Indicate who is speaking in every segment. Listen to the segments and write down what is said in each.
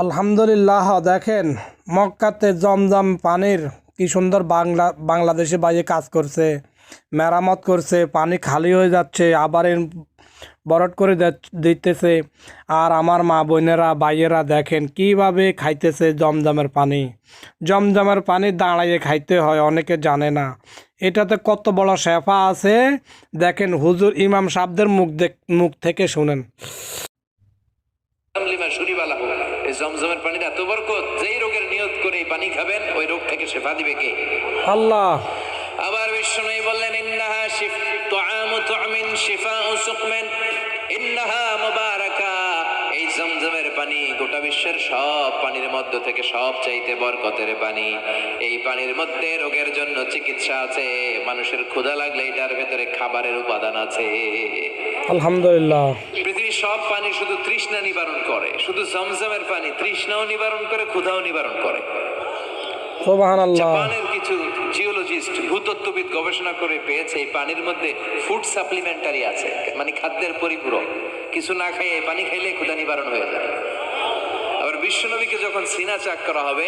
Speaker 1: আলহামদুলিল্লাহ। দেখেন মক্কাতে জমজম পানির কি সুন্দর বাংলাদেশে বাইরে কাজ করছে, মেরামত করছে, পানি খালি হয়ে যাচ্ছে, আবার বরট করে দিতেছে। আর আমার মা বোনেরা ভাইয়েরা দেখেন কিভাবে খাইতেছে জমজমের পানি। জমজমের পানি দাঁড়াইয়ে খাইতে হয়, অনেকে জানে না। এটাতে কত বড় শেফা আছে দেখেন, হুজুর ইমাম সাহেবদের মুখ থেকে শুনেন।
Speaker 2: জমজমের পানির এত বরকত, যেই রোগের নিয়ত করে এই পানি খাবেন ওই রোগ থেকে শেফা দিবে কে?
Speaker 1: আল্লাহ।
Speaker 2: আবার বিশ্বনবী বললেন, ইন্নাহা তুআমু তুআমিন শিফাউ সুকমিন, ইন্নাহা মুবারাকা। এই জমজমের পানি গোটা বিশ্বের সব পানির মধ্য থেকে সব চাইতে বরকতের পানি। এই পানির মধ্যে রোগের জন্য চিকিৎসা আছে, মানুষের ক্ষুধা লাগলে এটার ভেতরে খাবারের উপাদান আছে।
Speaker 1: আলহামদুলিল্লাহ।
Speaker 2: পৃথিবীর সব পানি শুধু তৃষ্ণা নিবারণ করে, শুধু জমজমের পানি তৃষ্ণাও নিবারণ করে, ক্ষুধাও নিবারণ করে।
Speaker 1: সুবহানাল্লাহ।
Speaker 2: জাপানের কিছু জিওলজিস্ট, ভূতত্ত্ববিদ গবেষণা করে পেয়েছে এই পানির মধ্যে ফুড সাপ্লিমেন্টারি আছে, মানে খাদ্যের পরিপূরক। কিছু না খাইয়ে পানি খাইলে ক্ষুধা নিবারণ হয়ে যায়। আবার বিশ্বনবীকে যখন সিনা চাক করা হবে,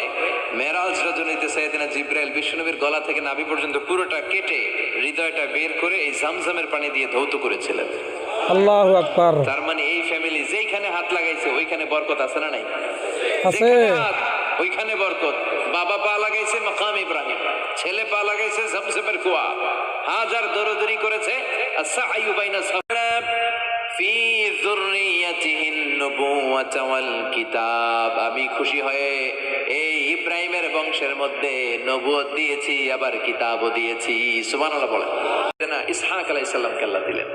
Speaker 2: মেরাজ রজনীতে সাইয়েদনা জিবরাইল বিশ্বনবীর গলা থেকে নাভি পর্যন্ত পুরোটা কেটে হৃদয়টা বের করে এই জামজামের পানি দিয়ে ধৌত করেছিলেন।
Speaker 1: আল্লাহু আকবার।
Speaker 2: তার মানে এই ফ্যামিলি যেইখানে হাত লাগাইছে ওইখানে বরকত আছে না নাই?
Speaker 1: আছে।
Speaker 2: ওইখানে বরকত। বাবা পা লাগাইছে মাকাম ইব্রাহিম, ছেলে পা লাগাইছে জমজমের কুয়া, হাজার দরদরি করেছে আস-সা'য়ু বাইনা সালাব ফি যুররিয়াতিহিন নুবুওয়াতা ওয়াল কিতাব। আমি খুশি হয়ে এই ইব্রাহিমের বংশের মধ্যে নবুয়ত দিয়েছি, আবার কিতাবও দিয়েছি। সুবহানাল্লাহ বলেন না। ইসহাক আলাইহিস সালামকে আল্লাহ দিলেন।